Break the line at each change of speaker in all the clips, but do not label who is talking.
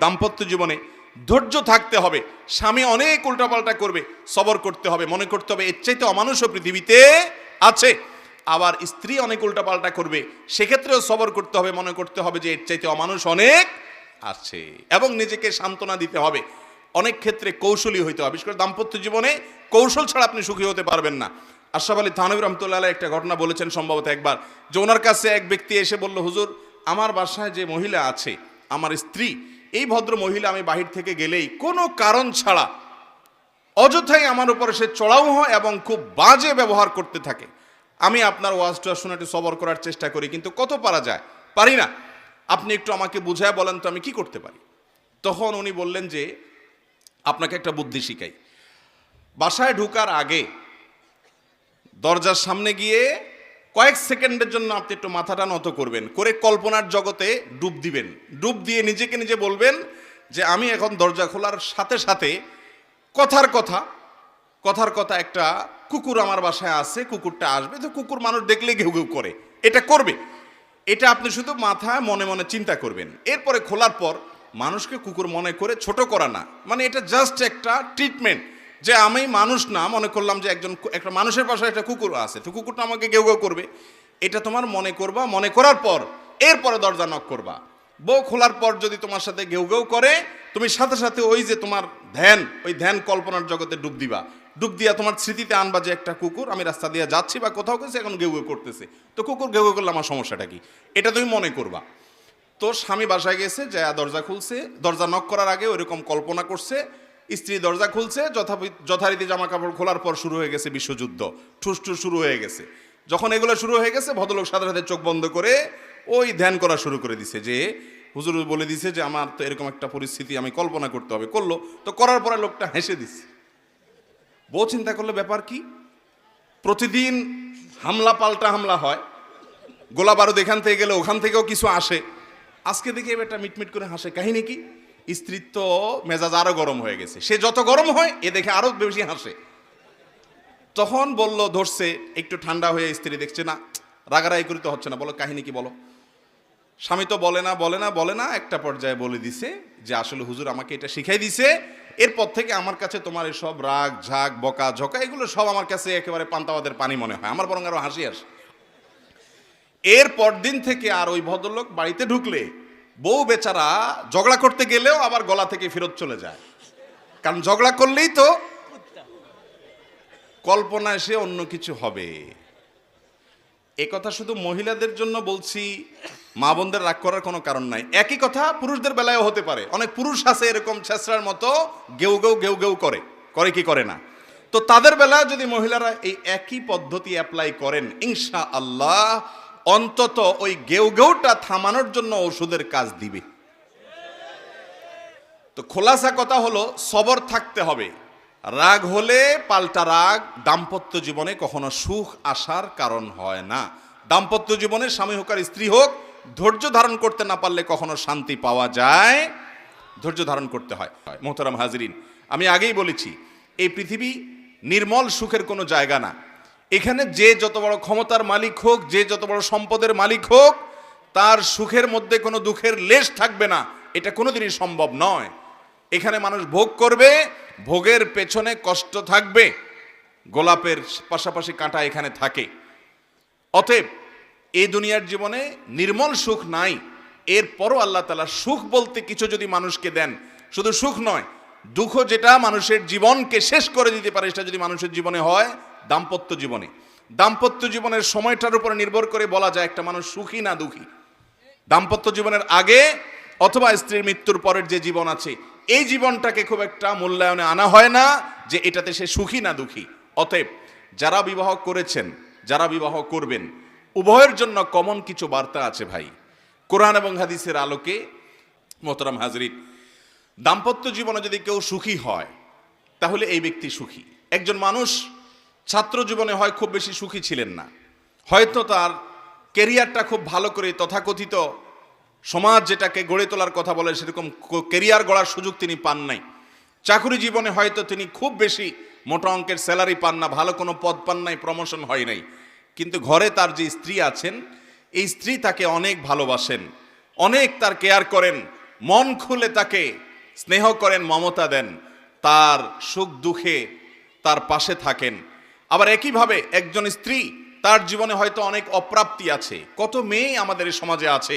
দাম্পত্য জীবনে ধৈর্য থাকতে হবে। স্বামী অনেক উল্টাপাল্টা করবে, সবর করতে হবে, মনে করতে হবে এর চাইতে অমানুষও পৃথিবীতে আছে। আবার স্ত্রী অনেক উল্টাপাল্টা করবে, সেক্ষেত্রেও সবর করতে হবে, মনে করতে হবে যে এর চাইতে অমানুষ অনেক আছে, এবং নিজেকে সান্ত্বনা দিতে হবে। অনেক ক্ষেত্রে কৌশলী হইতে হবে, বিশেষ করে দাম্পত্য জীবনে কৌশল ছাড়া আপনি সুখী হতে পারবেন না। আশরাফ আলী থানভী রহমতুল্লাহ আলাইহি একটা ঘটনা বলেছেন সম্ভবত একবার, যে ওনার কাছে এক ব্যক্তি এসে বলল, হুজুর আমার বাসায় যে মহিলা আছে, আমার স্ত্রী, এই ভদ্র মহিলা আমি বাহির থেকে গেলেই কোনো কারণ ছাড়া অযথাই আমার উপরে সে চড়াও হয় এবং খুব বাজে ব্যবহার করতে থাকে। আমি আপনার ওয়াজটা শুনে একটু সবর করার চেষ্টা করি, কিন্তু কত পারা যায়, পারি না। আপনি একটু আমাকে বুঝায় বলেন তো আমি কি করতে পারি। তখন উনি বললেন যে আপনাকে একটা বুদ্ধি শিখাই। বাসায় ঢোকার আগে দরজার সামনে গিয়ে কয়েক সেকেন্ডের জন্য আপনি একটু মাথাটা নত করবেন, করে কল্পনার জগতে ডুব দিবেন। ডুব দিয়ে নিজেকে নিজে বলবেন যে আমি এখন দরজা খোলার সাথে সাথে কথার কথা একটা কুকুর আমার বাসায় আছে, কুকুরটা আসবে, তো কুকুর মানুষ দেখলে ঘেউ ঘেউ করে, এটা করবে। এটা আপনি শুধু মাথায় মনে মনে চিন্তা করবেন। এরপরে খোলার পর মানুষকে কুকুর মনে করে ছোট করা না, মানে এটা জাস্ট একটা ট্রিটমেন্ট, যে আমি মানুষ না, মনে করলাম যে একটা মানুষের বাসায় একটা কুকুর আছে, তো কুকুরটা আমাকে ঘেউ ঘেউ করবে, এটা তোমার মনে করবা। মনে করার পর এরপরে দরজা নক করবা। বউ খোলার পর যদি তোমার সাথে ঘেউ ঘেউ করে, তুমি সাথে সাথে ওই যে তোমার ওই ধ্যান কল্পনার জগতে ডুব দিবা। ডুব দিয়া তোমার স্মৃতিতে আনবা যে একটা কুকুর, আমি রাস্তা দিয়ে যাচ্ছি বা কোথাও গেছে, এখন ঘেউ ঘেউ করতেছে, তো কুকুর ঘেউ ঘেউ করলে আমার সমস্যাটা কি, এটা তুমি মনে করবা। তো স্বামী বাসায় গেছে, যা দরজা খুলছে, দরজা নক করার আগে ওইরকম কল্পনা করছে, স্ত্রী দরজা খুলছে, যথারীতি জামা কাপড় খোলার পর শুরু হয়ে গেছে বিশ্বযুদ্ধ, ঠুস শুরু হয়ে গেছে। যখন এগুলো শুরু হয়ে গেছে, ভদ্রলোক সাথে সাথে চোখ বন্ধ করে ওই ধ্যান করা শুরু করে দিছে, যে হুজুর বলে দিছে যে আমার তো এরকম একটা পরিস্থিতি আমি কল্পনা করতে হবে। করলো, তো করার পরে লোকটা হেসে দিচ্ছে। বউ চিন্তা করলে ব্যাপার কি, প্রতিদিন হামলা পাল্টা হামলা হয়, গোলা বারুদ এখান থেকে গেলে ওখান থেকেও কিছু আসে, আজকে দেখে এটা মিটমিট করে হাসে, কাহিনী কি? স্ত্রীর তো মেজাজ আরো গরম হয়ে গেছে, সে যত গরম হয় এ দেখে আরো বেশি হাসে। তখন বলল, ধরছে একটু ঠান্ডা হয়ে, স্ত্রী দেখছে না রাগারাগি করতে হচ্ছে না, বলো কাহিনী কি বলো। স্বামী তো বলে না, একটা পর্যায়ে বলে দিছে যে আসলে হুজুর আমাকে এটা শিখাই দিছে, এরপর থেকে আমার কাছে তোমার এসব রাগ ঝাগ বকা ঝকা এগুলো সব আমার কাছে একেবারে পান্তাবাদের পানি মনে হয়, আমার বরং আরো হাসি আসে। এর পরদিন থেকে আর ওই ভদ্রলোক বাড়িতে ঢুকলে বউ বেচারা ঝগড়া করতে গেলেও আবার গলা থেকে ফেরত চলে যায়, কারণ ঝগড়া করলেই তো কল্পনা এসে অন্য কিছু হবে। এ কথা শুধু মহিলাদের জন্য বলছি, মা বোনদের রাগ করার কোনো কারণ নাই। একই কথা পুরুষদের বেলায়ও হতে পারে, অনেক পুরুষ আছে এরকম ছেঁচড়ার মতো গেউ গেউ করে কি করে না, তো তাদের বেলায় যদি মহিলারা এই একই পদ্ধতি অ্যাপ্লাই করেন, ইনশাআল্লাহ অন্তত ওই গেউটা থামানোর জন্য ওষুধের কাজ দিবে। তো খোলাসা কথা হলো, সবর থাকতে হবে। রাগ হলে পাল্টা রাগ দাম্পত্য জীবনে কখনো সুখ আসার কারণ হয় না। দাম্পত্য জীবনে স্বামী হোক আর স্ত্রী হোক, ধৈর্য ধারণ করতে না পারলে কখনো শান্তি পাওয়া যায়, ধৈর্য ধারণ করতে হয়। মোহতারাম হাজরিন, আমি আগেই বলেছি, এই পৃথিবী নির্মল সুখের কোনো জায়গা না। এখানে যে যত বড় ক্ষমতার মালিক হোক, যে যত বড় সম্পদের মালিক হোক, তার সুখের মধ্যে কোনো দুঃখের লেশ থাকবে না, এটা কোনোদিনই সম্ভব নয়। এখানে মানুষ ভোগ করবে, ভোগের পেছনে কষ্ট থাকবে, গোলাপের পাশাপাশি কাঁটা এখানে থাকে। অতএব এই দুনিয়ার জীবনে নির্মল সুখ নাই, এরপরও আল্লাহ তাআলা সুখ বলতে কিছু যদি মানুষকে দেন, শুধু সুখ নয়, দুঃখ যেটা মানুষের জীবনকে শেষ করে দিতে পারে, সেটা যদি মানুষের জীবনে হয় দাম্পত্য জীবনের সময়টার উপর নির্ভর করে বলা যায় একটা মানুষ সুখী না দুঃখী। দাম্পত্য জীবনের আগে অথবা স্ত্রীর মৃত্যুর পরের যে জীবন আছে, এই জীবনটাকে খুব একটা মূল্যায়নে আনা হয় না যে এটাতে সে সুখী না দুঃখী। অতএব যারা বিবাহ করেছেন, যারা বিবাহ করবেন, উভয়ের জন্য কমন কিছু বার্তা আছে ভাই, কোরআন এবং হাদিসের আলোকে। মোহতারাম হাজরিন, দাম্পত্য জীবনে যদি কেউ সুখী হয় তাহলে এই ব্যক্তি সুখী। একজন মানুষ ছাত্র জীবনে হয় খুব বেশি সুখী ছিলেন না, হয়তো তার কেরিয়ারটা খুব ভালো করে তথাকথিত সমাজ যেটাকে গড়ে তোলার কথা বলে সেরকম কেরিয়ার গড়ার সুযোগ তিনি পান নাই। চাকরি জীবনে হয়তো তিনি খুব বেশি মোটা অঙ্কের স্যালারি পান না, ভালো কোনো পদ পান নাই, প্রমোশন হয় নাই, কিন্তু ঘরে তার যে স্ত্রী আছেন, এই স্ত্রী তাকে অনেক ভালোবাসেন, অনেক তার কেয়ার করেন, মন খুলে তাকে স্নেহ করেন, মমতা দেন, তার সুখ দুঃখে তার পাশে থাকেন। আবার একইভাবে একজন স্ত্রী, তার জীবনে হয়তো অনেক অপ্রাপ্তি আছে। কত মেয়ে আমাদের এই সমাজে আছে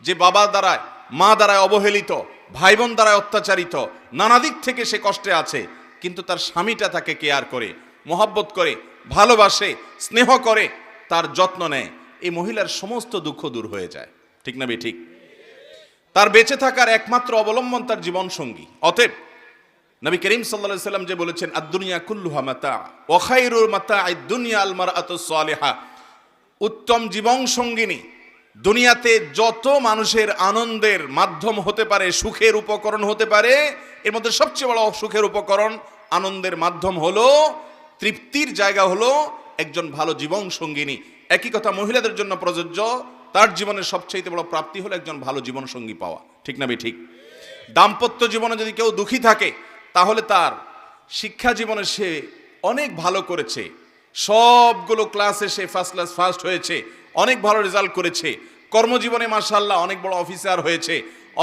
যে বাবা দ্বারায়, মা দ্বারায় অবহেলিত, ভাই বোন দ্বারায় অত্যাচারিত, নানা দিক থেকে সে কষ্টে আছে, কিন্তু তার স্বামীটা তাকে কেয়ার করে, মহব্বত করে, ভালোবাসে, স্নেহ করে, তার যত্ন নেয়। এই মহিলার সমস্ত দুঃখ দূর হয়ে যায়। ঠিক না ঠিক? তার বেঁচে থাকার একমাত্র অবলম্বন তার জীবন সঙ্গী। অতএব নবী করিম সাল্লাল্লাহু আলাইহি সাল্লাম যে বলেছেন, আদ-দুনিয়া কুল্লুহা মাতা ওয়া খায়রুল মাতা'আদ দুনিয়া আল মারআতুস সালিহা, উত্তম জীবন সঙ্গিনী দুনিয়াতে যত মানুষের আনন্দের মাধ্যম হতে পারে, সুখের উপকরণ হতে পারে, এর মধ্যে সবচেয়ে বড় সুখের উপকরণ, আনন্দের মাধ্যম হলো, তৃপ্তির জায়গা হলো একজন ভালো জীবন সঙ্গিনী। একই কথা মহিলাদের জন্য প্রযোজ্য। তার জীবনের সবচেয়ে বড় প্রাপ্তি হলো একজন ভালো জীবন সঙ্গী পাওয়া। ঠিক না ঠিক? দাম্পত্য জীবনে যদি কেউ দুঃখী থাকে, তাহলে তার শিক্ষা জীবনে সে অনেক ভালো করেছে, সবগুলো ক্লাসে সে ফার্স্ট ক্লাস ফার্স্ট হয়েছে, অনেক ভালো রেজাল্ট করেছে, কর্মজীবনে মাশাআল্লাহ অনেক বড় অফিসার হয়েছে,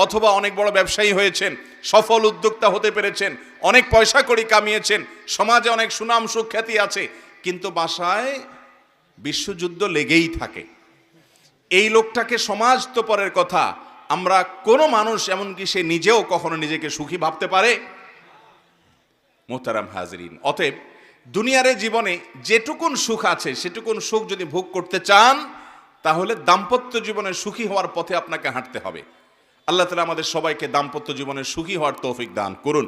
অথবা অনেক বড় ব্যবসায়ী হয়েছেন, সফল উদ্যোক্তা হতে পেরেছেন, অনেক পয়সা কড়ি কামিয়েছেন, সমাজে অনেক সুনাম সুখ্যাতি আছে, কিন্তু বাসায় বিশ্বযুদ্ধ লেগেই থাকে। এই লোকটাকে সমাজ তো পরের কথা, আমরা কোনো মানুষ, এমনকি সে নিজেও কখনো নিজেকে সুখী ভাবতে পারে? মোহতারাম হাজরিন, অতএব দুনিয়ার জীবনে যেটুকুন সুখ আছে সেটুকুন সুখ যদি ভোগ করতে চান, তাহলে দাম্পত্য জীবনে সুখী হওয়ার পথে আপনাকে হাঁটতে হবে। আল্লাহ তাআলা আমাদের সবাইকে দাম্পত্য জীবনে সুখী হওয়ার তৌফিক দান করুন।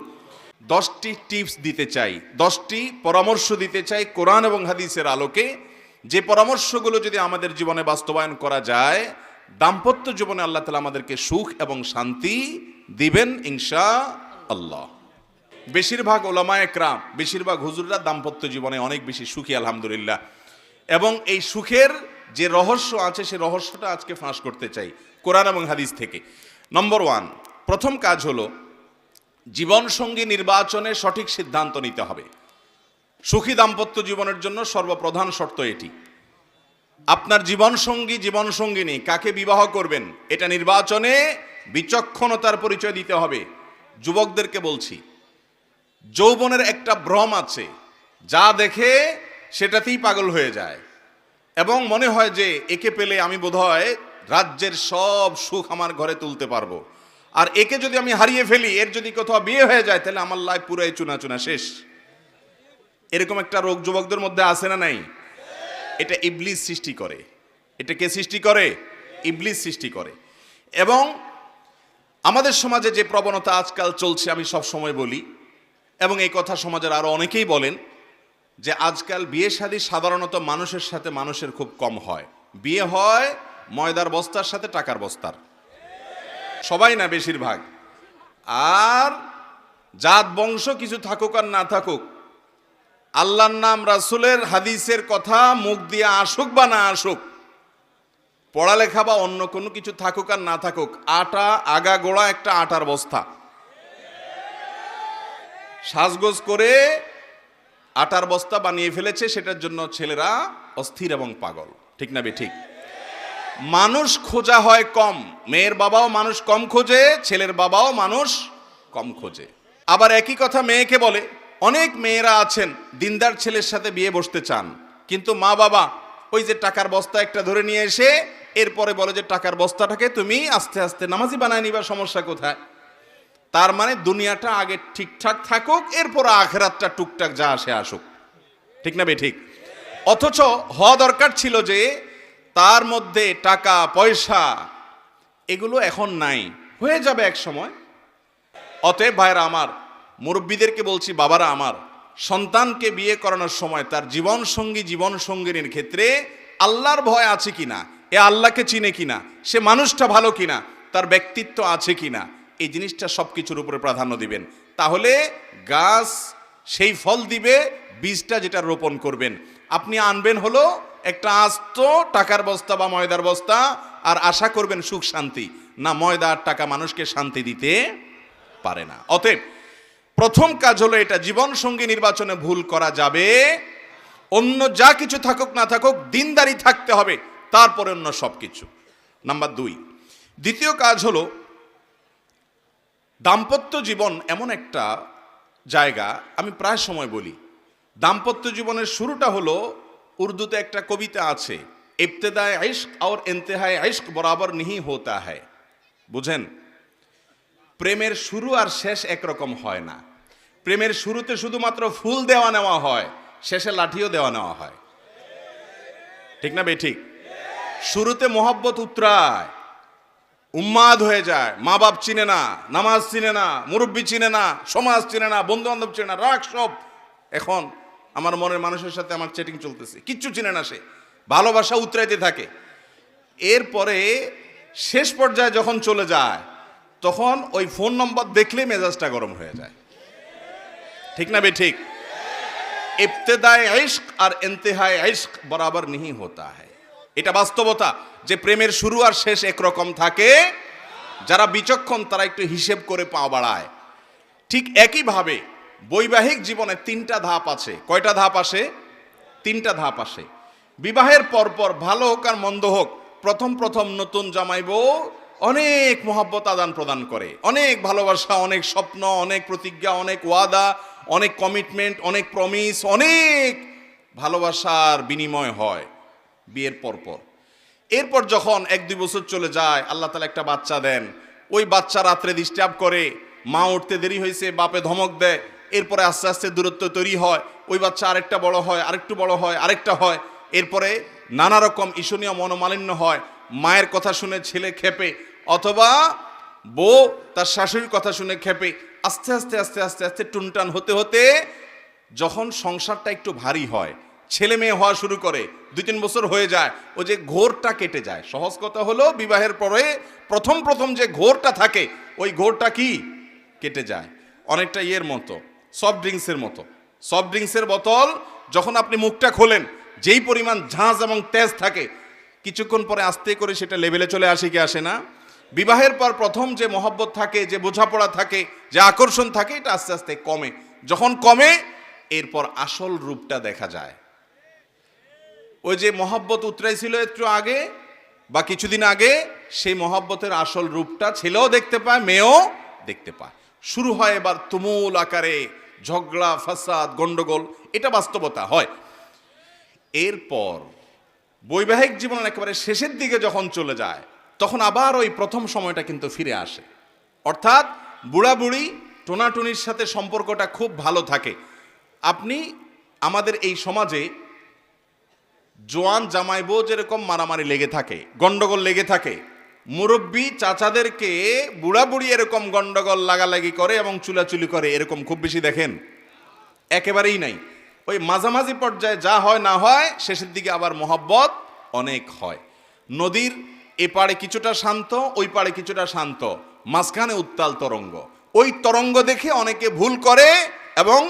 10টি টিপস দিতে চাই, 10টি পরামর্শ দিতে চাই কোরআন এবং হাদিসের আলোকে, যে পরামর্শগুলো যদি আমাদের জীবনে বাস্তবায়ন করা যায়, দাম্পত্য জীবনে আল্লাহ তাআলা আমাদেরকে সুখ এবং শান্তি দিবেন ইনশাআল্লাহ। বেশিরভাগ ওলামায়ে কেরাম, বেশিরভাগ হুজুররা দাম্পত্য জীবনে অনেক বেশি সুখী আলহামদুলিল্লাহ। এবং এই সুখের যে রহস্য আছে, সেই রহস্যটা আজকে ফাঁস করতে চাই কোরআন এবং হাদিস থেকে। নম্বর 1, প্রথম কাজ হলো জীবনসঙ্গী নির্বাচনে সঠিক সিদ্ধান্ত নিতে হবে। সুখী দাম্পত্য জীবনের জন্য সর্বপ্রধান শর্ত এটি। আপনার জীবনসঙ্গিনী কাকে বিবাহ করবেন, এটা নির্বাচনে বিচক্ষণতার পরিচয় দিতে হবে। যুবকদেরকে বলছি, যৌবনের একটা ভ্রম আছে, যা দেখে সেটাতেই পাগল হয়ে যায় এবং মনে হয় যে একে পেলে আমি বোধহয় রাজ্যের সব সুখ আমার ঘরে তুলতে পারবো, আর একে যদি আমি হারিয়ে ফেলি, এর যদি কোথাও বিয়ে হয়ে যায়, তাহলে আমার লাইফ পুরাই চুনা চুনা শেষ। এরকম একটা রোগ যুবকদের মধ্যে আছে না নাই? এটা ইবলিস সৃষ্টি করে। এটা কে সৃষ্টি করে? ইবলিস সৃষ্টি করে। এবং আমাদের সমাজে যে প্রবণতা আজকাল চলছে, আমি সব সময় বলি, এবং এই কথা সমাজের আরো অনেকেই বলেন, যে আজকাল বিয়ে শাদী সাধারণত মানুষের সাথে মানুষের খুব কম হয়। বিয়ে হয় ময়দার বস্তার সাথে টাকার বস্তার, সবাই না, বেশিরভাগ। আর জাত বংশ কিছু থাকুক আর না থাকুক, আল্লাহর নাম রাসূলের হাদিসের কথা মুখ দিয়ে আসুক বা না আসুক, পড়ালেখা বা অন্য কোনো কিছু থাকুক আর না থাকুক, আটা আগা গোড়া একটা আটার বস্তা, সাজগোজ করে আটার বস্তা বানিয়ে ফেলেছে। সেটার জন্য ছেলেরা অস্থির এবং পাগল। ঠিক না ঠিক? মানুষ খোঁজা হয় কম, মেয়ের বাবাও মানুষ কম খোঁজে, ছেলের বাবাও মানুষ কম খোঁজে। আবার একই কথা মেয়েকে বলে, অনেক মেয়েরা আছেন দিনদার ছেলের সাথে বিয়ে বসতে চান, কিন্তু মা বাবা ওই যে টাকার বস্তা একটা ধরে নিয়ে এসে এরপরে বলে যে টাকার বস্তাটাকে তুমি আস্তে আস্তে নামাজি বানায় নিবা, সমস্যা কোথায়? তার মানে দুনিয়াটা আগে ঠিকঠাক থাকুক, এরপর আখিরাতটা টুকটাক যা আসে আসুক। ঠিক না ঠিক? অথচ হওয়া দরকার ছিল যে তার মধ্যে টাকা পয়সা এগুলো এখন নাই, হয়ে যাবে এক সময়। অতএব ভাইরা আমার, মুরব্বীদেরকে বলছি, বাবারা আমার, সন্তানকে বিয়ে করানোর সময় তার জীবনসঙ্গিনীর ক্ষেত্রে আল্লাহর ভয় আছে কিনা, এ আল্লাহকে চিনে কিনা, সে মানুষটা ভালো কিনা, তার ব্যক্তিত্ব আছে কিনা, এই জিনিসটা সবকিছুর উপরে প্রাধান্য দিবেন। তাহলে গাছ সেই ফল দিবে, বীজটা যেটা রোপণ করবেন। আপনি আনবেন হলো একটা আস্ত টাকার বস্তা বা ময়দার বস্তা, আর আশা করবেন সুখ শান্তি। না, ময়দা আর টাকা মানুষকে শান্তি দিতে পারে না। অতএব প্রথম কাজ হলো এটা, জীবনসঙ্গী নির্বাচনে ভুল করা যাবে। অন্য যা কিছু থাকুক না থাকুক, দিনদারি থাকতে হবে, তারপরে অন্য সব কিছু। নাম্বার 2, দ্বিতীয় কাজ হলো দাম্পত্য জীবন এমন একটা জায়গা, আমি প্রায় সময় বলি, দাম্পত্য জীবনের শুরুটা হলো, উর্দুতে একটা কবিতা আছে, ইবতেদায়ে ইশক আর ইন্তেহায়ে ইশক বরাবর नहीं होता है। বুঝেন, প্রেমের শুরু আর শেষ একরকম হয় না। প্রেমের শুরুতে শুধুমাত্র ফুল দেওয়া নেওয়া হয়, শেষে লাঠিও দেওয়া নেওয়া হয়, ঠিক না বেঠিক? শুরুতে মোহাব্বত উতরায়, উন্মাদ হয়ে যায়, মা বাপ চিনে না, নামাজ চিনে না, মুরব্বী চিনে না, সমাজ চিনে না, বন্ধু বান্ধব চিনে না, রাগ সব। এখন আমার মনের মানুষের সাথে আমার চ্যাটিং চলতেছে, কিচ্ছু চিনে না, সে ভালোবাসা উতরাইতে থাকে। এরপরে শেষ পর্যায়ে যখন চলে যায়, তখন ওই ফোন নম্বর দেখলে মেজাজটা গরম হয়ে যায়, ঠিক না বেঠিক? ইবতেদায়ে ইশক আর ইন্তেহায়ে ইশক বরাবর नहीं होता है। এটা বাস্তবতা যে প্রেমের শুরু আর শেষ একরকম থাকে। যারা বিচক্ষণ তারা একটু হিসেব করে পা বাড়ায়। ঠিক একইভাবে বৈবাহিক জীবনে 3টা ধাপ আছে। কয়টা ধাপ আসে? 3টা ধাপ আসে। বিবাহের পরপর ভালো হোক আর মন্দ হোক, প্রথম প্রথম নতুন জামাই বউ অনেক মহব্বত আদান প্রদান করে, অনেক ভালোবাসা, অনেক স্বপ্ন, অনেক প্রতিজ্ঞা, অনেক ওয়াদা, অনেক কমিটমেন্ট, অনেক প্রমিস, অনেক ভালোবাসার বিনিময় হয় বিয়ের পরপর। এরপর যখন 1-2 বছর চলে যায়, আল্লাহ তাআলা একটা বাচ্চা দেন। ওই বাচ্চা রাত্রে ডিস্টার্ব করে, মা উঠতে দেরি হয়েছে, বাপে ধমক দেয়। এরপরে আস্তে আস্তে দূরত্ব তৈরি হয়, ওই বাচ্চা আরেকটা বড় হয়, আরেকটু বড় হয়, আরেকটা হয়। এরপরে নানা রকম ঈর্ষণীয় মনোমালিন্য হয়, মায়ের কথা শুনে ছেলে খেপে, অথবা বউ তার শাশুড়ির কথা শুনে খেপে। আস্তে আস্তে আস্তে আস্তে আস্তে টুনটান হতে হতে যখন সংসারটা একটু ভারী হয়, ছেলে মেয়ে হওয়া শুরু করে, 2-3 বছর হয়ে যায়, ও যে ঘোরটা কেটে যায়। সহজ কথা হলো, বিবাহের পরে প্রথম প্রথম যে ঘোরটা থাকে, ওই ঘোরটা কি কেটে যায়। অনেকটা ইয়ের মতো, সফট ড্রিঙ্কসের মতো। সফট ড্রিঙ্কসের বোতল যখন আপনি মুখটা খোলেন, যেই পরিমাণ ঝাঁজ এবং তেজ থাকে, কিছুক্ষণ পরে আস্তে করে সেটা লেভেলে চলে আসে কি আসে না? বিবাহের পর প্রথম যে মহব্বত থাকে, যে বোঝাপড়া থাকে, যে আকর্ষণ থাকে, এটা আস্তে আস্তে কমে। যখন কমে, এরপর আসল রূপটা দেখা যায়। ওই যে মহব্বত উতরাইছিল একটু আগে বা কিছুদিন আগে, সেই মহব্বতের আসল রূপটা ছেলেও দেখতে পায়, মেয়েও দেখতে পায়। শুরু হয় এবার তুমুল আকারে ঝগড়া, ফাসাদ, গন্ডগোল, এটা বাস্তবতা হয়। এরপর বৈবাহিক জীবনের একেবারে শেষের দিকে যখন চলে যায়, তখন আবার ওই প্রথম সময়টা কিন্তু ফিরে আসে। অর্থাৎ বুড়া বুড়ি টোনাটুনির সাথে সম্পর্কটা খুব ভালো থাকে। আপনি আমাদের এই সমাজে জোয়ান জামাই বউ যেরকম মারামারি লেগে থাকে, গন্ডগোল লেগে থাকে, মুরব্বী চাচাদেরকে বুড়া বুড়ি এরকম গন্ডগোল লাগালাগি করে এবং চুলাচুলি করে, এরকম খুব বেশি দেখেন? একেবারেই নাই। ওই মাঝামাঝি পর্যায়ে যা হয় না হয়, শেষের দিকে আবার মহব্বত অনেক হয়। নদীর এপারে কিছুটা শান্ত, ওই পারে কিছুটা শান্ত, মাঝখানে উত্তাল তরঙ্গ। ওই তরঙ্গ দেখে অনেকে ভুল করে এবং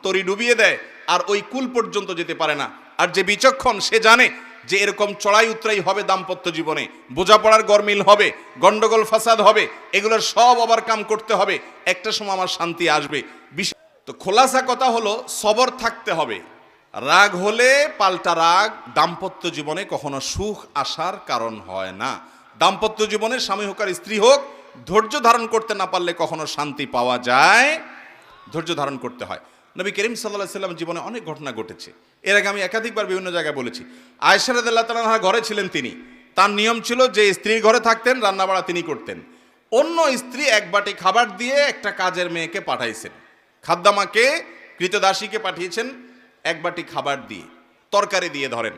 তরি ডুবিয়ে দেয়, আর ওই কুল পর্যন্ত যেতে পারে না। আর যে বিচক্ষণ, সে জানে যে এরকম চড়াই উতরাই হবে দাম্পত্য জীবনে, বোঝাপড়ার গরমিল হবে, গন্ডগোল ফাসাদ হবে, এগুলোর সব ওভারকাম করতে হবে, একটা সময় আমার শান্তি আসবে। তো খোলাসা কথা হলো, সবর থাকতে হবে। রাগ হলে পাল্টা রাগ দাম্পত্য জীবনে কখনো সুখ আসার কারণ হয় না। দাম্পত্য জীবনে স্বামী হোক আর স্ত্রী হোক, ধৈর্য ধারণ করতে না পারলে কখনো শান্তি পাওয়া যায়, ধৈর্য ধারণ করতে হয়। নবী করিম সাল্লাল্লাহু আলাইহি ওয়াসাল্লাম জীবনে অনেক ঘটনা ঘটেছে। এর আগে আমি একাধিকবার বিভিন্ন জায়গায় বলেছি। আয়েশা রাদিয়াল্লাহু তাআলা আনহা ঘরে ছিলেন, তিনি, তার নিয়ম ছিল যে স্ত্রীর ঘরে থাকতেন, রান্নাবাড়া তিনি করতেন। অন্য স্ত্রী এক বাটি খাবার দিয়ে একটা কাজের মেয়েকে পাঠাইছেন, খাদ্দামাকে, কৃতদাসীকে পাঠিয়েছেন এক বাটি খাবার দিয়ে, তরকারি দিয়ে ধরেন।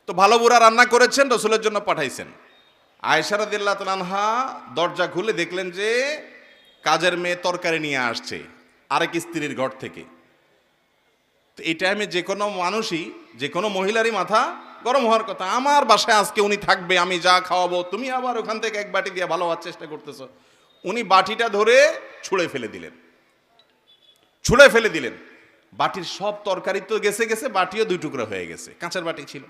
তো ভালো বুড়া রান্না করেছেন, রসুলের জন্য পাঠাইছেন। আয়েশা রাদিয়াল্লাহু তাআলা আনহা দরজা খুলে দেখলেন যে কাজের মেয়ে তরকারি নিয়ে আসছে আরেক স্ত্রীর ঘর থেকে। তো এই টাইমে যে কোনো মানুষই, যে কোনো মহিলারই মাথা গরম হওয়ার কথা। আমার বাসায় আজকে উনি থাকবে, আমি যা খাওয়াবো, তুমি আবার ওখান থেকে এক বাটি দিয়ে ভালো হওয়ার চেষ্টা করতেছো। উনি বাটিটা ধরে ছুঁড়ে ফেলে দিলেন, ছুঁড়ে ফেলে দিলেন। বাটির সব তরকারি তো গেছে গেছে, বাটিও 2 টুকরা হয়ে গেছে, কাঁচের বাটি ছিল।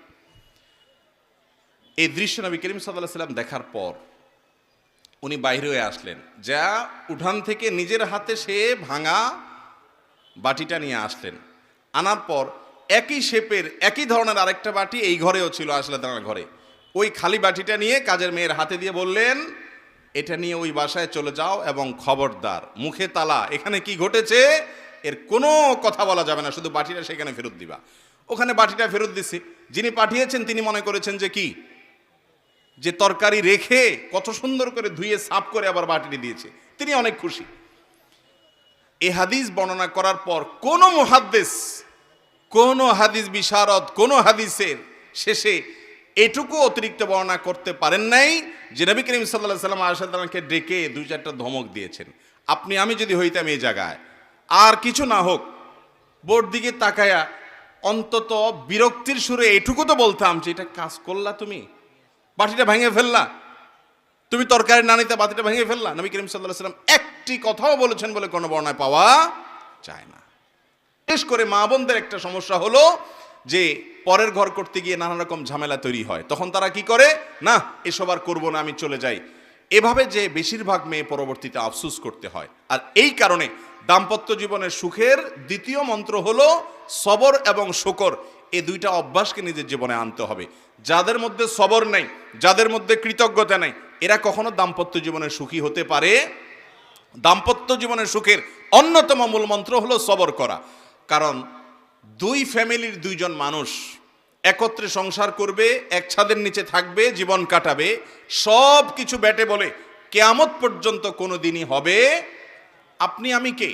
এই দৃশ্য নবী করিম সাল্লাল্লাহু আলাইহি ওয়াসাল্লাম দেখার পর উনি বাইরে হয়ে আসলেন, যা উঠান থেকে নিজের হাতে সে ভাঙা বাটিটা নিয়ে আসলেন। আনার পর একই শেপের, একই ধরনের আরেকটা বাটি এই ঘরেও ছিল, আসলে তার ঘরে। ওই খালি বাটিটা নিয়ে কাজের মেয়ের হাতে দিয়ে বললেন, এটা নিয়ে ওই বাসায় চলে যাও এবং খবরদার মুখে তালা, এখানে কি ঘটেছে এর কোনো কথা বলা যাবে না, শুধু বাটিটা সেখানে ফেরত দিবা। ওখানে বাটিটা ফেরত দিছে, যিনি পাঠিয়েছেন তিনি মনে করেছেন যে কি, যে তরকারি রেখে কত সুন্দর করে ধুয়ে সাফ করে আবার বাটিটি দিয়েছে, তিনি অনেক খুশি। এই হাদিস বর্ণনা করার পর কোন মুহাদ্দিস, কোন হাদিস বিশারদ, কোন হাদিসের শেষে এটুকু অতিরিক্ত বর্ণনা করতে পারেন নাই যে নবী করিম সাল্লাল্লাহু আলাইহি ওয়াসাল্লাম আয়েশা রাদিয়াল্লাহু আনহাকে ডেকে দুই চারটা ধমক দিয়েছেন। আপনি আমি যদি হইতাম এই জায়গায়, আর কিছু না হোক বোর্ড দিকে তাকায়া অন্তত বিরক্তির সুরে এটুকু তো বলতাম যে এটা কাজ করলা, তুমি বাটিটা ভেঙে ফেললা, তুমি তরকারি না নিতে বাটিটা ভেঙে ফেললা। নবী করিম সাল্লাল্লাহু আলাইহি ওয়াসাল্লাম একটি কথাও বলেছেন বলে কোনো বর্ণনায় পাওয়া যায় না। বিশেষ করে মা বোনদের একটা সমস্যা হলো যে পরের ঘর করতে গিয়ে নানা রকম ঝামেলা তৈরি হয়, তখন তারা কি করে, না এসব আর করবো না, আমি চলে যাই। এভাবে যে বেশিরভাগ মেয়ে পরবর্তীতে আফসোস করতে হয়। আর এই কারণে দাম্পত্য জীবনের সুখের দ্বিতীয় মন্ত্র হলো সবর এবং শুকর, এই দুইটা অভ্যাসকে নিজের জীবনে আনতে হবে। যাদের মধ্যে সবর নাই, যাদের মধ্যে কৃতজ্ঞতা নাই, এরা কখনো দাম্পত্য জীবনে সুখী হতে পারে। দাম্পত্য জীবনের সুখের অন্যতম মূল মন্ত্র হলো সবর করা। কারণ দুই ফ্যামিলির দুইজন মানুষ একত্রে সংসার করবে, এক ছাদের নিচে থাকবে, জীবন কাটাবে, সব কিছু ব্যাটে বলে কিয়ামত পর্যন্ত কোনো দিনই হবে। আপনি আমি কে?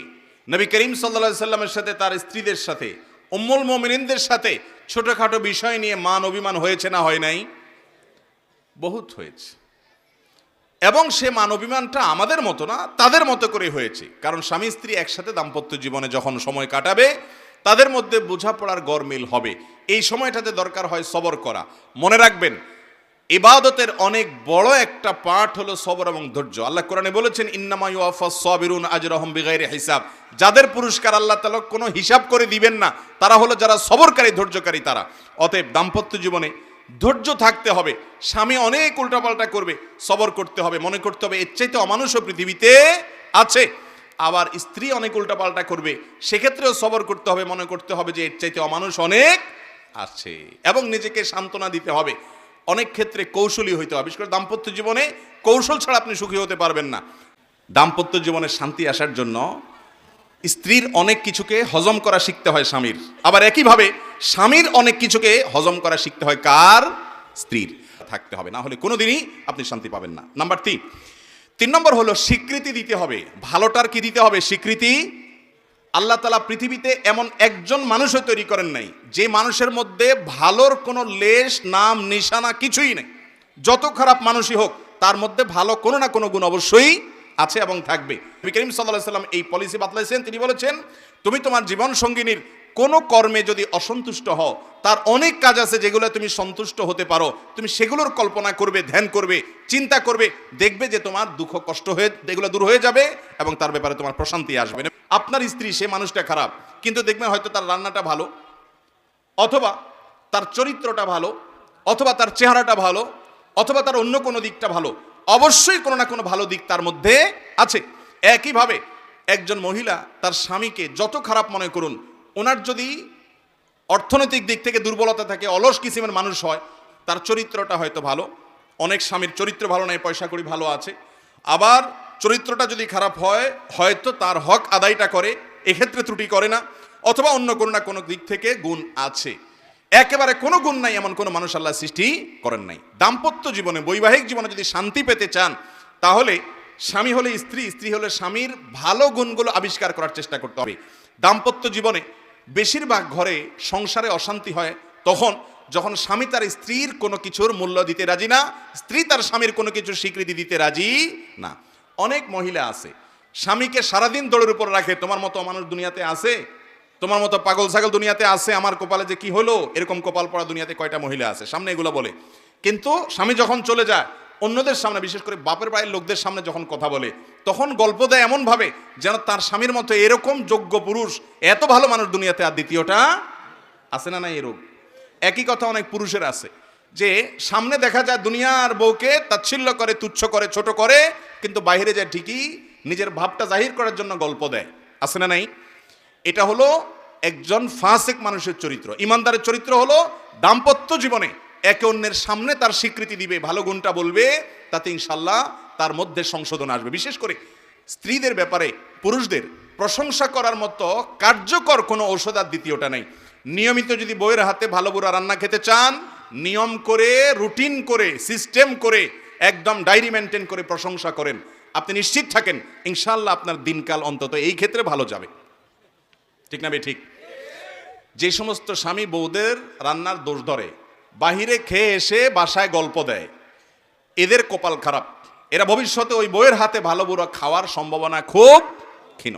নবী করিম সাল্লাল্লাহু আলাইহি সাল্লামের সাথে, তার স্ত্রীদের সাথে, উম্মুল মুমিনিনদের সাথে ছোটখাটো বিষয় নিয়ে মান অভিমান হয়েছে না হয় নাই? বহুত হয়েছে। এবং সে মান অভিমানটা আমাদের মতো না, তাদের মতো করে হয়েছে। কারণ স্বামী স্ত্রী একসাথে দাম্পত্য জীবনে যখন সময় কাটাবে, তাদের মধ্যে বোঝাপড়ার গরমিল হবে। এই সময়টাতে দরকার হয় সবর করা। মনে রাখবেন, ইবাদতের অনেক বড় একটা পার্ট হলো সবর এবং ধৈর্য। আল্লাহ কোরআনে বলেছেন, ইন্নামা ইউওয়াফাস সাবিরুন আজরাহুম বিগাইরি হিসাব। যাদের পুরস্কার আল্লাহ তাআলা কোনো হিসাব করে দিবেন না, তারা হলো যারা সবরকারী, ধৈর্যকারী তারা। অতএব দাম্পত্য জীবনে ধৈর্য থাকতে হবে। স্বামী অনেক উল্টাপাল্টা করবে, সবর করতে হবে, মনে করতে হবে এর চাইতে অমানুষও পৃথিবীতে আছে। আবার স্ত্রী অনেক উল্টাপাল্টা করবে, সেক্ষেত্রেও সবর করতে হবে, মনে করতে হবে যে এর চাইতে অমানুষ অনেক আছে, এবং নিজেকে সান্ত্বনা দিতে হবে। অনেক ক্ষেত্রে কৌশলী হইতে হবে। বিশেষ করে দাম্পত্য জীবনে কৌশল ছাড়া আপনি সুখী হতে পারবেন না। দাম্পত্য জীবনে শান্তি আসার জন্য স্ত্রীর অনেক কিছুকে হজম করা শিখতে হয় স্বামীর, আবার একইভাবে স্বামীর অনেক কিছুকে হজম করা শিখতে হয় কার? স্ত্রীর। থাকতে হবে, না হলে কোনোদিনই আপনি শান্তি পাবেন না। নাম্বার 3 নম্বর হলো স্বীকৃতি দিতে হবে। ভালোটার কি দিতে হবে? স্বীকৃতি। আল্লাহ তাআলা পৃথিবীতে এমন একজন মানুষও তৈরি করেন নাই যে মানুষের মধ্যে ভালোর কোনো লেশ, নাম, নিশানা কিছুই নেই। যত খারাপ মানুষই হোক, তার মধ্যে ভালো কোনো না কোনো গুণ অবশ্যই আছে এবং থাকবে। নবী করিম সাল্লাল্লাহু আলাইহি ওয়াসাল্লাম এই পলিসি বাতলাইছেন। তিনি বলেছেন, তুমি তোমার জীবন সঙ্গিনীর কোনো কর্মে যদি অসন্তুষ্ট হও, তার অনেক কাজ আছে যেগুলো তুমি সন্তুষ্ট হতে পারো, তুমি সেগুলোর কল্পনা করবে, ধ্যান করবে, চিন্তা করবে, দেখবে যে তোমার দুঃখ কষ্ট হয়ে এগুলো দূর হয়ে যাবে এবং তার ব্যাপারে তোমার প্রশান্তি আসবে। আপনার স্ত্রী, সে মানুষটা খারাপ, কিন্তু দেখবেন হয়তো তার রান্নাটা ভালো, অথবা তার চরিত্রটা ভালো, অথবা তার চেহারাটা ভালো, অথবা তার অন্য কোনো দিকটা ভালো। অবশ্যই কোনো না কোনো ভালো দিক তার মধ্যে আছে। একইভাবে একজন মহিলা তার স্বামীকে যত খারাপ মনে করুন, ওনার যদি অর্থনৈতিক দিক থেকে দুর্বলতা থাকে, অলস কিসিমের মানুষ হয়, তার চরিত্রটা হয়তো ভালো। অনেক স্বামীর চরিত্র ভালো নাই, পয়সা কড়ি ভালো আছে। আবার চরিত্রটা যদি খারাপ হয়, হয়তো তার হক আদায়টা করে, এক্ষেত্রে ত্রুটি করে না, অথবা অন্য কোনো না কোনো দিক থেকে গুণ আছে। একেবারে কোনো গুণ নাই এমন কোনো মানুষ আল্লাহ সৃষ্টি করেন নাই। দাম্পত্য জীবনে, বৈবাহিক জীবনে যদি শান্তি পেতে চান, তাহলে স্বামী হলে স্ত্রী, স্ত্রী হলে স্বামীর ভালো গুণগুলো আবিষ্কার করার চেষ্টা করতে হবে। দাম্পত্য জীবনে বেশিরভাগ ঘরে সংসারে অশান্তি হয় তখন যখন স্বামী তার স্ত্রীর কোনো কিছুর মূল্য দিতে রাজি না, স্ত্রী তার স্বামীর কোনো কিছুর স্বীকৃতি দিতে রাজি না। অনেক মহিলা আছে স্বামীকে সারাদিন দৌড়ের উপর রাখে, তোমার মতো মানুষ দুনিয়াতে আছে, তোমার মতো পাগল ছাগল দুনিয়াতে আছে, আমার কপালে যে কি হলো, এরকম কপাল পড়া দুনিয়াতে কয়টা মহিলা আছে, সামনে এগুলো বলে। কিন্তু স্বামী যখন চলে যায়, অন্যদের সামনে, বিশেষ করে বাপের বাড়ির লোকদের সামনে যখন কথা বলে, তখন গল্প দেয় এমন ভাবে যেন তার স্বামীর মতো এরকম যোগ্য পুরুষ, এত ভালো মানুষ দুনিয়াতে আর দ্বিতীয়টা আছে না। না, এরকম একই কথা অনেক পুরুষের আছে, যে সামনে দেখা যায় দুনিয়ার বউকে তাচ্ছিল্য করে, তুচ্ছ করে, ছোট করে, কিন্তু বাইরে যায় ঠিকই নিজের ভাবটা জাহির করার জন্য গল্প দেয়। আছে না নাই? এটা হলো একজন ফাসিক মানুষের চরিত্র। ইমানদারের চরিত্র হলো দাম্পত্য জীবনে একে অন্যের সামনে তার স্বীকৃতি দিবে, ভালো গুণটা বলবে, তাতে ইনশাল্লাহ তার মধ্যে সংশোধন আসবে। বিশেষ করে স্ত্রীদের ব্যাপারে পুরুষদের প্রশংসা করার মতো কার্যকর কোনো ঔষধ আর দ্বিতীয়টা নেই। নিয়মিত যদি বউয়ের হাতে ভালো বুড়া রান্না খেতে চান, নিয়ম করে, রুটিন করে, সিস্টেম করে, একদম ডায়েরি মেনটেন করে প্রশংসা করেন, আপনি নিশ্চিত থাকেন ইনশাআল্লাহ আপনার দিনকাল অন্তত এই ক্ষেত্রে ভালো যাবে। ঠিক না বে ঠিক? যে সমস্ত স্বামী বউদের রান্নার দোষ ধরে, বাহিরে খেয়ে এসে বাসায় গল্প দেয়, এদের কপাল খারাপ। এরা ভবিষ্যতে ওই বউয়ের হাতে ভালো বুড়া খাওয়ার সম্ভাবনা খুব ক্ষীণ।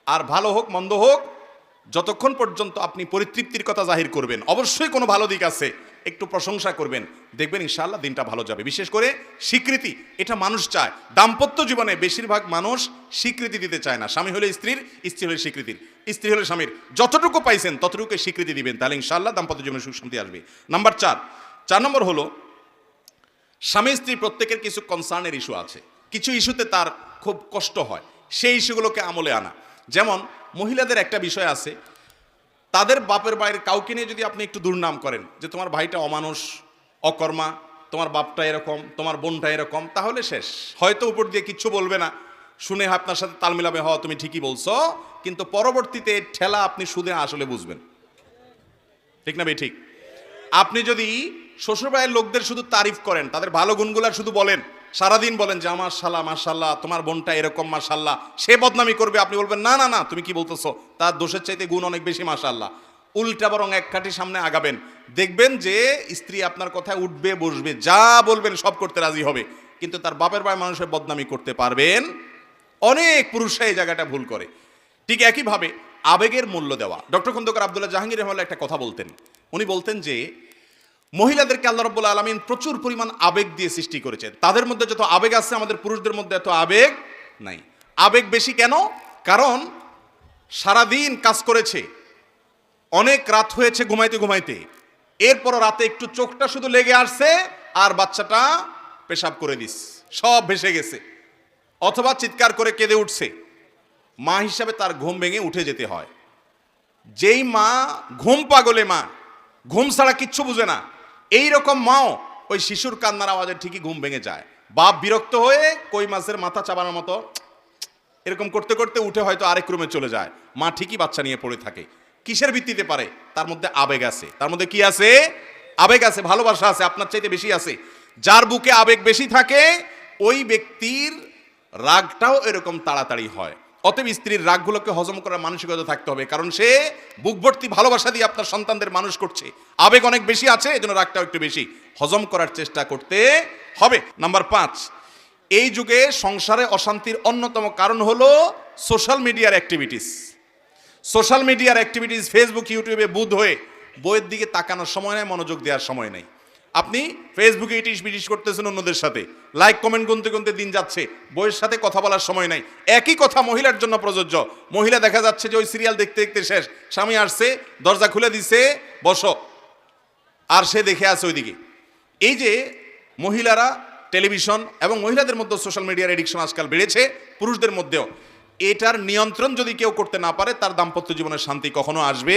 আর ভালো হোক মন্দ হোক, যতক্ষণ পর্যন্ত আপনি পরিতৃপ্তির কথা জাহির করবেন, অবশ্যই কোনো ভালো দিক আছে, একটু প্রশংসা করবেন, দেখবেন ইনশাআল্লাহ দিনটা ভালো যাবে। বিশেষ করে স্বীকৃতি, এটা মানুষ চায়। দাম্পত্য জীবনে বেশিরভাগ মানুষ স্বীকৃতি দিতে চায় না। স্বামী হলে স্ত্রীর, স্ত্রী হলে স্বীকৃতির, স্ত্রী হলে স্বামীর। যতটুকু পাইছেন ততটুকু স্বীকৃতি দিবেন, তাহলে ইনশাআল্লাহ দাম্পত্য জীবনে সুখ শান্তি আসবে। নাম্বার 4 নম্বর হলো, স্বামী স্ত্রী প্রত্যেকের কিছু কনসার্নের ইস্যু আছে, কিছু ইস্যুতে তার খুব কষ্ট হয়, সেই ইস্যুগুলোকে আমলে আনা। যেমন মহিলাদের একটা বিষয় আছে, তাদের বাপের বাইরে কাউকে নিয়ে যদি আপনি একটু দুর্নাম করেন যে তোমার ভাইটা অমানুষ, অকর্মা, তোমার বাপটা এরকম, তোমার বোনটা এরকম, তাহলে শেষ। হয়তো উপর দিয়ে কিচ্ছু বলবে না, শুনে আপনার সাথে তাল মিলাবে, হওয়া তুমি ঠিকই বলছো, কিন্তু পরবর্তীতে ঠেলা আপনি সুদে আসলে বুঝবেন। ঠিক না ভাই ঠিক? আপনি যদি শ্বশুর ভাইয়ের লোকদের শুধু তারিফ করেন, তাদের ভালো গুণগুলা শুধু বলেন, সারাদিন বলেন যে আমার শালা মাশাল্লাহ, তোমার বোনটা এরকম মাশাল্লাহ, সে বদনামি করবে, আপনি বলবেন না না না তুমি কি বলতেছো, তার দোষের চাইতে গুণ অনেক বেশি মাশাল্লাহ, উল্টা বরং এক কাঠি সামনে আগাবেন, দেখবেন যে স্ত্রী আপনার কথায় উঠবে বসবে, যা বলবেন সব করতে রাজি হবে। কিন্তু তার বাপের ভাই মানুষের বদনামি করতে পারবেন। অনেক পুরুষরা এই জায়গাটা ভুল করে। ঠিক একইভাবে আবেগের মূল্য দেওয়া। ডক্টর খন্দকার আব্দুল্লাহ জাহাঙ্গীর রহমাল্লাহ একটা কথা বলতেন, উনি বলতেন যে মহিলাদেরকে আল্লাহ রাব্বুল আলামিন প্রচুর পরিমাণ আবেগ দিয়ে সৃষ্টি করেছেন। তাদের মধ্যে যত আবেগ আছে আমাদের পুরুষদের মধ্যে এত আবেগ নাই। আবেগ বেশি কেন? কারণ সারাদিন কাজ করেছে, অনেক রাত হয়েছে ঘুমাইতে ঘুমাইতে, এরপর রাতে একটু চোখটা শুধু লেগে আসছে আর বাচ্চাটা পেশাব করে দিস, সব ভেসে গেছে, অথবা চিৎকার করে কেঁদে উঠছে। মা হিসাবে তার ঘুম ভেঙে উঠে যেতে হয়। যেই মা ঘুম পাগলে মা, ঘুম ছাড়া কিচ্ছু বুঝে না, এই রকম মাও ওই শিশুর কান্নার আওয়াজে ঠিকই ঘুম ভেঙে যায়। বাপ বিরক্ত হয়ে কই মাছের মাথা চাবানোর মতো এরকম করতে করতে উঠে হয়তো আরেক রুমে চলে যায়, মা ঠিকই বাচ্চা নিয়ে পড়ে থাকে। কিসের ভিত্তিতে পারে? তার মধ্যে আবেগ আছে। তার মধ্যে কি আছে? আবেগ আছে, ভালোবাসা আছে, আপনার চাইতে বেশি আছে। যার বুকে আবেগ বেশি থাকে ওই ব্যক্তির রাগটাও এরকম তাড়াতাড়ি হয়। অতএব স্ত্রীর রাগগুলোকে হজম করার মানসিকতা থাকতে হবে, কারণ সে বুক ভর্তি ভালোবাসা দিয়ে আপনার সন্তানদের মানুষ করছে, আবেগ অনেক বেশি আছে, এজন্য রাগটাও একটু বেশি। হজম করার চেষ্টা করতে হবে। নাম্বার 5, এই যুগে সংসারে অশান্তির অন্যতম কারণ হলো সোশ্যাল মিডিয়ার অ্যাক্টিভিটিস। সোশ্যাল মিডিয়ার অ্যাক্টিভিটিস, ফেসবুক ইউটিউবে বুধ হয়ে বইয়ের দিকে তাকানোর সময় নেই, মনোযোগ দেওয়ার সময় নেই। আপনি ফেসবুকে ইটিস বিটিস করতেছেন অন্যদের সাথে, লাইক কমেন্ট গুনতে গুনতে দিন যাচ্ছে, বইয়ের সাথে কথা বলার সময় নাই। একই কথা মহিলার জন্য প্রযোজ্য। মহিলা দেখা যাচ্ছে যে ওই সিরিয়াল দেখতে দেখতে শেষ, স্বামী আসছে, দরজা খুলে দিছে, বসো, আর সে দেখে আছে ওইদিকে। এই যে মহিলারা টেলিভিশন এবং মহিলাদের মধ্যে সোশ্যাল মিডিয়ার এডিকশন আজকাল বেড়েছে, পুরুষদের মধ্যেও। এটার নিয়ন্ত্রণ যদি কেউ করতে না পারে তার দাম্পত্য জীবনের শান্তি কখনো আসবে।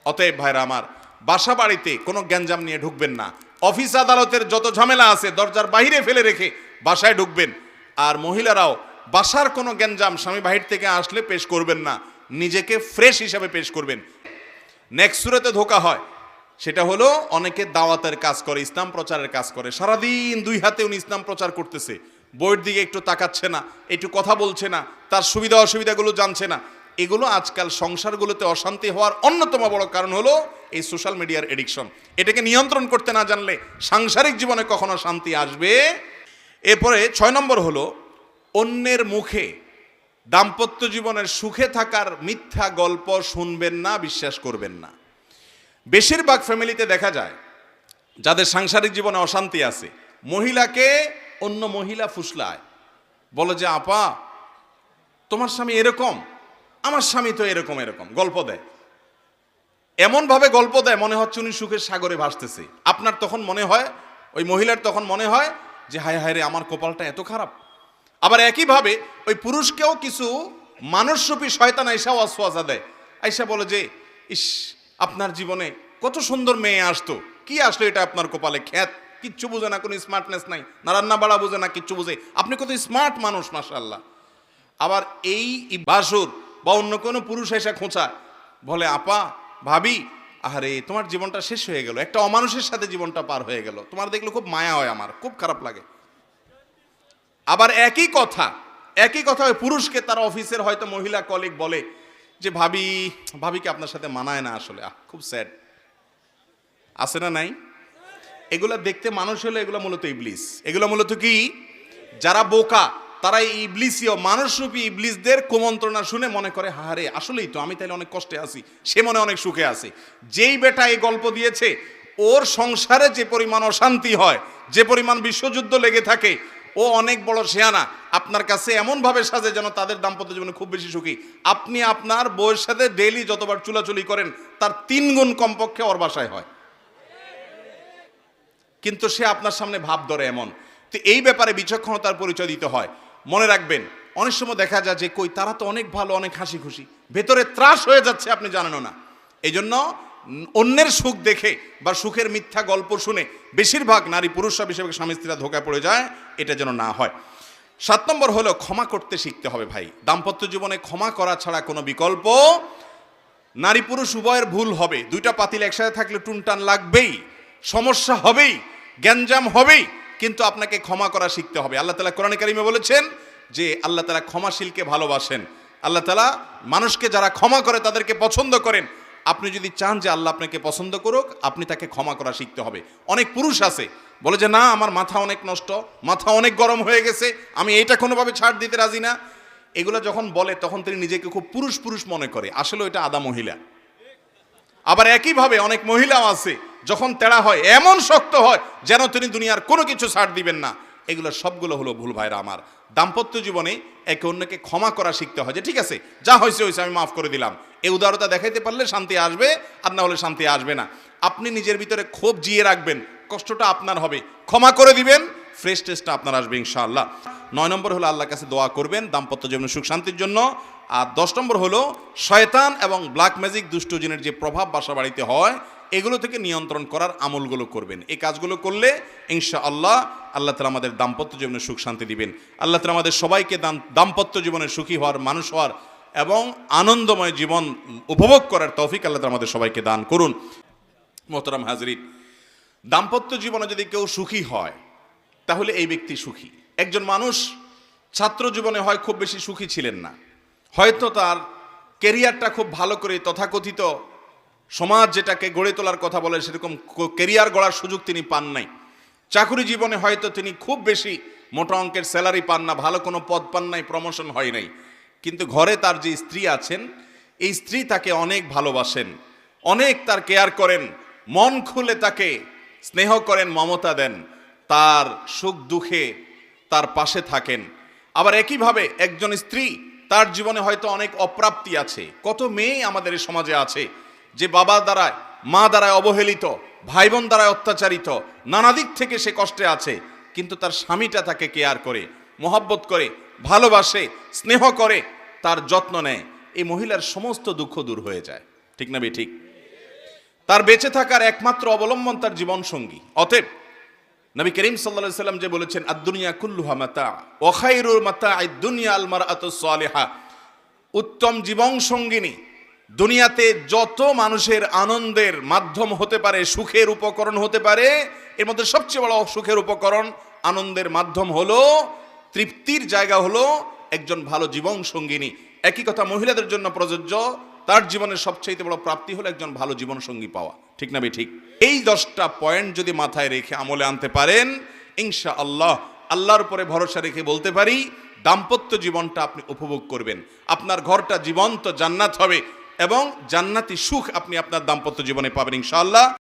অতএব ভাইরা আমার, বাসা বাড়িতে কোনো গ্যাঞ্জাম নিয়ে ঢুকবেন না। অফিস আদালতের যত ঝামেলা আছে দরজার বাইরে ফেলে রেখে বাসায় ঢুকবেন। আর মহিলারাও বাসার কোনো গ্যাঞ্জাম স্বামী বাহির থেকে আসলে পেশ করবেন না, নিজেকে ফ্রেশ হিসাবে পেশ করবেন। নেক্সট সুরাতে ধোকা হয়, সেটা হলো অনেকে দাওয়াতের কাজ করে, ইসলাম প্রচারের কাজ করে, সারাদিন দুই হাতে উনি ইসলাম প্রচার করতেছে, বইয়ের দিকে একটু তাকাচ্ছে না, একটু কথা বলছে না, তার সুবিধা অসুবিধাগুলো জানছে না। এগুলো আজকাল সংসারগুলোতে অশান্তি হওয়ার অন্যতম বড় কারণ হলো এই সোশ্যাল মিডিয়ার এডিকশন। এটাকে নিয়ন্ত্রণ করতে না জানলে সাংসারিক জীবনে কখনো শান্তি আসবে। এরপরে 6 নম্বর হলো, অন্যের মুখে দাম্পত্য জীবনের সুখে থাকার মিথ্যা গল্প শুনবেন না, বিশ্বাস করবেন না। বেশিরভাগ ফ্যামিলিতে দেখা যায় যাদের সাংসারিক জীবনে অশান্তি আছে, মহিলাকে অন্য মহিলা ফুসলায়, বলে যে আপা তোমার স্বামী এরকম, আমার স্বামী তো এরকম এরকম, গল্প দেয়। এমনভাবে গল্প দেয় মনে হচ্ছে উনি সুখের সাগরে ভাসতেছে। আপনার তখন মনে হয়, ওই মহিলার তখন মনে হয় যে হায় হায় রে, আমার কপালটা এত খারাপ। আবার একইভাবে ওই পুরুষকেও কিছু মানুষরূপী শয়তান আইসা ওয়াসওয়াসা দেয়, আইসা বলে যে ইস, আপনার জীবনে কত সুন্দর মেয়ে আসতো, কি আসলো এটা আপনার কপালে খ্যাত, কিচ্ছু বোঝে না, কোনো স্মার্টনেস নাই, না রান্না বাড়া বোঝে না, কিচ্ছু বোঝে, আপনি কত স্মার্ট মানুষ মাশাআল্লাহ। আবার এই বাসুর বা অন্য কোনো পুরুষ এসে খোঁচা বলে, আপা ভাবি আরে তোমার জীবনটা শেষ হয়ে গেল, একটা অমানুষের সাথে জীবনটা পার হয়ে গেল, তোমার দেখলে খুব মায়া হয়, আমার খুব খারাপ লাগে। আবার একই কথা ওই পুরুষকে তার অফিসের হয়তো মহিলা কলিগ বলে যে ভাবিকে আপনার সাথে মানায় না আসলে, খুব স্যাড। আছে না নাই? এগুলা দেখতে মানুষ হলে এগুলো মূলত ইবলিস। এগুলো মূলত কি? যারা বোকা তারা এই ইবলিসীয় মানুষরূপী ইবলিসদের কুমন্ত্রণা শুনে মনে করে হারে আসলেই তো আমি তাহলে অনেক কষ্টে আছি, সে মনে অনেক সুখে আছে। যেই বেটা এই গল্প দিয়েছে ওর সংসারে যে পরিমাণ অশান্তি হয়, যে পরিমাণ বিশ্বযুদ্ধ লেগে থাকে, ও অনেক বড় শেয়ানা। আপনার কাছে এমনভাবে সাজে যেন তাদের দাম্পত্য জীবনে খুব বেশি সুখী। আপনি আপনার বউয়ের সাথে ডেইলি যতবার চুলাচুলি করেন তার 3 গুণ কমপক্ষে ওর বাসায় হয়, কিন্তু সে আপনার সামনে ভাব ধরে এমন। তো এই ব্যাপারে বিচক্ষণতার পরিচয় দিতে হয়। মনে রাখবেন, অনেক সময় দেখা যায় যে কই তারা তো অনেক ভালো, অনেক হাসি খুশি, ভেতরে ত্রাস হয়ে যাচ্ছে, আপনি জানেনও না। এই জন্য অন্যের সুখ দেখে বা সুখের মিথ্যা গল্প শুনে বেশিরভাগ নারী পুরুষরা বেশিরভাগ স্বামী স্ত্রীরা ধোঁকায় পড়ে যায়, এটা যেন না হয়। 7 নম্বর হলো ক্ষমা করতে শিখতে হবে ভাই। দাম্পত্য জীবনে ক্ষমা করা ছাড়া কোনো বিকল্প, নারী পুরুষ উভয়ের ভুল হবে, 2টা পাতিল একসাথে থাকলে টুনটান লাগবেই, সমস্যা হবেই, গ্যাঞ্জাম হবেই, কিন্তু আপনাকে ক্ষমা করা শিখতে হবে। আল্লাহ তাআলা কোরআনে কারিমে বলেছেন যে আল্লাহ তাআলা ক্ষমাশীলকে ভালোবাসেন। আল্লাহ তাআলা মানুষকে যারা ক্ষমা করে তাদেরকে পছন্দ করেন। আপনি যদি চান যে আল্লাহ আপনাকে পছন্দ করুক, আপনি তাকে ক্ষমা করা শিখতে হবে। অনেক পুরুষ আছে বলে যে না আমার মাথা অনেক নষ্ট, মাথা অনেক গরম হয়ে গেছে, আমি এইটা কোনোভাবে ছাড় দিতে রাজি না। এগুলো যখন বলে তখন তিনি নিজেকে খুব পুরুষ পুরুষ মনে করে, আসলে এটা আদা মহিলা। আবার একইভাবে অনেক মহিলাও আছে যখন তেড়া হয় এমন শক্ত হয় যেন তিনি দুনিয়ার কোনো কিছু ছাড় দিবেন না। এগুলো সবগুলো হলো ভুল ভাইরা আমার। দাম্পত্য জীবনে একে অন্যকে ক্ষমা করা শিখতে হয়, যে ঠিক আছে যা হয়েছে আমি মাফ করে দিলাম। এই উদারতা দেখাইতে পারলে শান্তি আসবে, আর না হলে শান্তি আসবে না। আপনি নিজের ভিতরে ক্ষোভ জিয়ে রাখবেন, কষ্টটা আপনার হবে, ক্ষমা করে দিবেন, ফ্রেশ টেস্টটা আপনার আসবে ইনশাআল্লাহ। 9 নম্বর হলো আল্লাহর কাছে দোয়া করবেন দাম্পত্য জীবনে সুখ শান্তির জন্য। আর 10 নম্বর হলো শয়তান এবং ব্ল্যাক ম্যাজিক দুষ্ট জিনের যে প্রভাব বাসা বাড়িতে হয় এগুলো থেকে নিয়ন্ত্রণ করার আমলগুলো করবেন। এই কাজগুলো করলে ইনশাআল্লাহ আল্লাহ তাআলা আমাদের দাম্পত্য জীবনে সুখ শান্তি দিবেন। আল্লাহ তাআলা আমাদের সবাইকে দাম্পত্য জীবনে সুখী হওয়ার, মানুষ হওয়ার এবং আনন্দময় জীবন উপভোগ করার তৌফিক আল্লাহ তাআলা আমাদের সবাইকে দান করুন। মোহতারাম হাজরিন, দাম্পত্য জীবনে যদি কেউ সুখী হয় তাহলে এই ব্যক্তি সুখী। একজন মানুষ ছাত্র জীবনে হয় খুব বেশি সুখী ছিলেন না, হয়তো তার ক্যারিয়ারটা খুব ভালো করে তথাকথিত সমাজ যেটাকে গড়ে তোলার কথা বলে সেরকম ক্যারিয়ার গড়ার সুযোগ তিনি পান নাই। চাকরি জীবনে হয়তো তিনি খুব বেশি মোটা অঙ্কের স্যালারি পান না, ভালো কোনো পদ পান নাই, প্রমোশন হয় নাই, কিন্তু ঘরে তার যে স্ত্রী আছেন এই স্ত্রী তাকে অনেক ভালোবাসেন, অনেক তার কেয়ার করেন, মন খুলে তাকে স্নেহ করেন, মমতা দেন, তার সুখ দুঃখে তার পাশে থাকেন। আবার একইভাবে একজন স্ত্রী তার জীবনে হয়তো অনেক অপ্রাপ্তি আছে। কত মেয়ে আমাদের এই সমাজে আছে যে বাবা দ্বারায়, মা দ্বারায় অবহেলিত, ভাই বোন দ্বারায় অত্যাচারিত, নানা দিক থেকে সে কষ্টে আছে, কিন্তু তার স্বামীটা তাকে কেয়ার করে, মহব্বত করে, ভালোবাসে, স্নেহ করে, তার যত্ন নেয়। এই মহিলার সমস্ত দুঃখ দূর হয়ে যায়, ঠিক না ঠিক? তার বেঁচে থাকার একমাত্র অবলম্বন তার জীবন সঙ্গী। অতএব নবী করিম সাল্লাল্লাহু আলাইহি সাল্লাম যে বলেছেন আদ-দুনিয়া কুল্লুহা মাতা ওয়া খায়রুল মাতা'আদ দুনিয়া আল মারআতুস সালিহা, উত্তম জীবন সঙ্গিনী দুনিয়াতে যত মানুষের আনন্দের মাধ্যম হতে পারে, সুখের উপকরণ হতে পারে, এর মধ্যে সবচেয়ে বড় সুখের উপকরণ, আনন্দের মাধ্যম হলো, তৃপ্তির জায়গা হলো একজন ভালো জীবন সঙ্গিনী। একই কথা মহিলাদের জন্য প্রযোজ্য, তার জীবনের সবচেয়ে বড় প্রাপ্তি হলো একজন ভালো জীবন সঙ্গী পাওয়া, ঠিক না ঠিক? এই 10টা পয়েন্ট যদি মাথায় রেখে আমলে আনতে পারেন ইনশাআল্লাহ, আল্লাহর উপরে ভরসা রেখে বলতে পারি দাম্পত্য জীবনটা আপনি উপভোগ করবেন, আপনার ঘরটা জীবন্ত জান্নাত হবে এবং জান্নাতি সুখ আপনি আপনার দাম্পত্য জীবনে পাবেন ইনশাআল্লাহ।